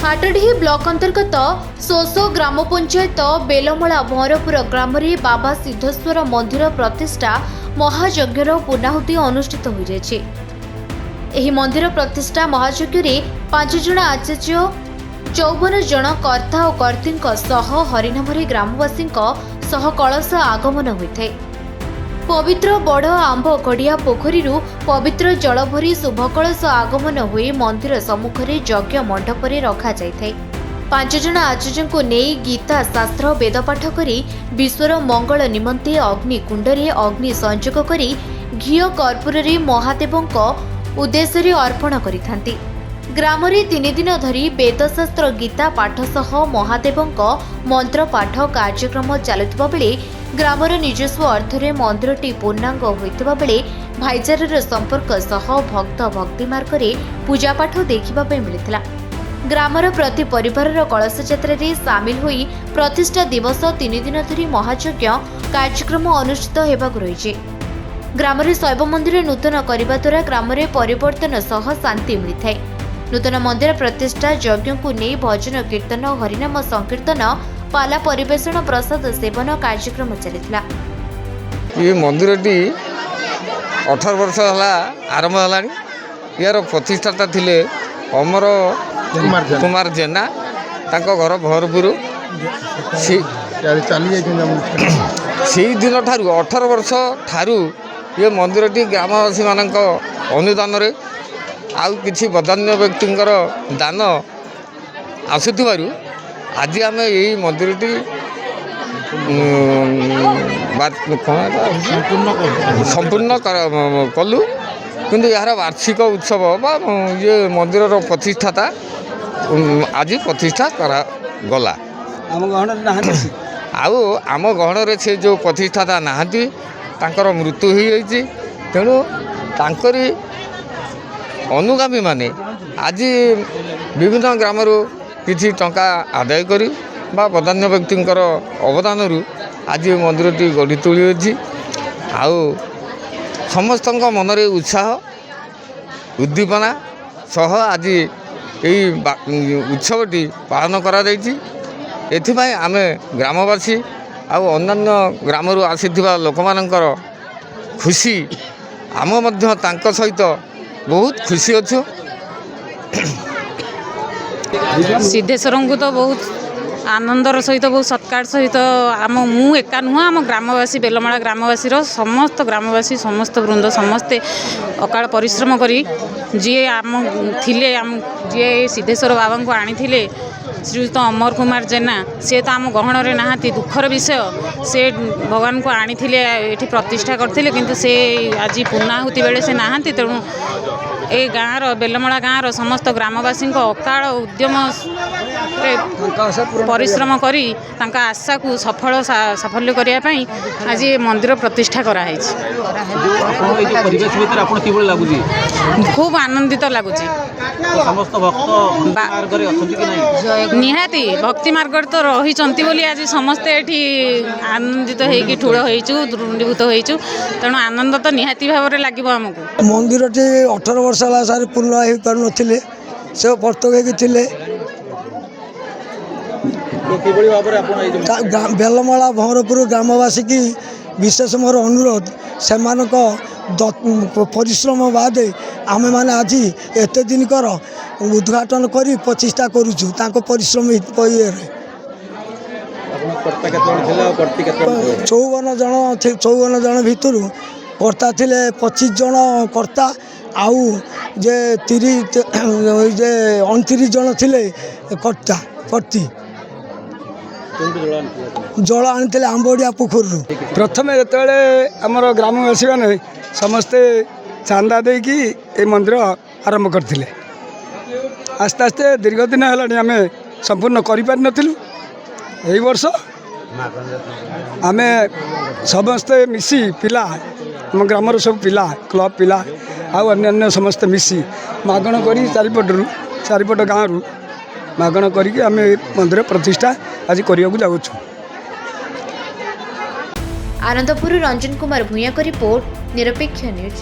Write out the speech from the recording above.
हाटडीही block अंतर्गत सोसो ग्राम पंचायत बेलमला भंवरपुर ग्राम बाबा सिद्धेश्वर मंदिर प्रतिष्ठा महायज्ञर पूर्णाहुति अनुष्ठित हो जायछि। एही मंदिर प्रतिष्ठा महायज्ञ 5 जण आचार्य 54 जन कर्ता और कर्ती हरिनामरी ग्रामवासी कलश आगमन होइथे। पवित्र बड़ आंब गड़िया पोखरी पवित्र जल भरी शुभ कलश आगमन हुए मंदिर सम्मुखें यज्ञ मंडपरे रखा जाइଥାଏ। 5 जण आचार्य को नहीं गीता शास्त्र वेदपाठ करी विश्वर मंगल निमंते अग्नि कुंडरे अग्नि संयोग करी घी कर्पूर महादेवों उद्देश्य अर्पण करिथांती। ग्राम 3 दिन धरी वेदशास्त्र गीता पाठ सह महादेवों मंत्र पाठ कार्यक्रम चलुवा बेले ग्रामर निजस्व अर्थरे मंदिरटी पूर्णांग होइतबा बेले भाईचारार संपर्क सह भक्त भक्ति मार्गरे पूजापाठ देखिबा पे मिलिथिला। ग्रामर प्रति परिवार कलश यात्रा सामिल होई प्रतिष्ठा दिवस 3 दिन धरी महायज्ञ कार्यक्रम अनुष्ठित हेबाकु रहिछि। ग्रामरे शैव मंदिर नूतन करबा द्वारा ग्रामरे परिवर्तन सह शांति मिलिथाय। नूतन मंदिर प्रतिष्ठा यज्ञ को नहीं भजन कीर्तन हरिनाम संकीर्तन पाला परिवेषण प्रसाद सेवन कार्यक्रम चलिथिला। ये मंदिरटी 18 वर्ष है आरंभ है। यार प्रतिष्ठाता थिले अमर कुमार जेना तांको घर भरपुर से दिन ठारू 18 वर्ष ठारू ये मंदिरटी ग्रामवासी मानक अनुदान रे आउ किछि बदान्य व्यक्तिंकर दान आसुथिबारु आज आम यही मंदिरटी संपूर्ण कलु किंतु यार वार्षिक उत्सव बा ये मंदिर प्रतिष्ठाता आज प्रतिष्ठा करा गला। आउ आम गहन से जो प्रतिष्ठाता नहांती तांकर मृत्यु हो जाइए। तेणु तांकरी अनुगामी माने आज विभिन्न ग्रामरू किछि टंका आदाय करी बा बदान्य व्यक्तिंकर अवदान आज मंदिरटी गढ़ी तोली अछि। आउ समस्त मनरे उत्साह उद्दीपना सह आज यही उत्सवटी पालन करा जाइछि। एथिपाई आमे ग्रामवासी आउ अन्यान्य ग्रामरू आसीथिबा लोकमानंकर खुशी आम मध्य तांक सहित बहुत खुशी अच्छु। सिद्धेश्वर को तो बहुत आनंदर सहित बहुत सत्कार सहित आम मु एका नुह आम ग्रामवासी बेलमाला ग्रामवासी समस्त ग्रामवासी समस्त वृंद समस्ते अकाल परिश्रम करी जी आम थिले आम जी सिद्धेश्वर बाबा को आनी थिले श्रीयुक्त अमर कुमार जेना सी तो आम गहन नहांती दुखर विषय से भगवान को आनी थिले एठी प्रतिष्ठा करथिले किंतु से आज पूर्णाहुति बेले से नहांती। तेणु ए गाँव बेलमला गाँव समस्त ग्रामवासी अकाल उद्यम परिश्रम करी तांका आशा को साफल्य करने आज ये मंदिर प्रतिष्ठा कराई। खूब आनंदित लगुच। निहाती भक्ति मार्ग तो रही बोली आज समस्ते एठी आनंदित होइकी ठूल होइचु दृढ़ीभूत होइचु। तेणु आनंद तो निहाती भाव में लगे आमको। मंदिरटी 18 वर्ष सारे पूर्ण हो पार नथिले से प्रत्येक थिले बेलमला भंवरपुर ग्रामवासी की विशेष मोर अनुरोध से परिश्रम बाद आम मैंने आज एत दिन कर उद्घाटन कर प्रतिष्ठा करुचु परिश्रम 54 जन भितर कर्ता थिले 25 जन कर्ता आउ जे 29 जन थिले कर्ता कर्ती जल आनी आंबड़िया पोखर। प्रथम जो आमर ग्रामवासी मैंने समस्ते चांदा देकी ये मंदिर आरंभ करते आस्ते आस्ते दीर्घ दिन है आम संपूर्ण करूँ। यही वर्ष आम समस्ते मिसी पिला आम ग्रामर सब पिला क्लब पिला आउ अन्य समस्ते मिसी मागण कर चारिपट गाँव मागण करी आम मंदिर प्रतिष्ठा आज करने को जाऊँ। आनंदपुर रंजन कुमार भूया को रिपोर्ट निरपेक्ष न्यूज।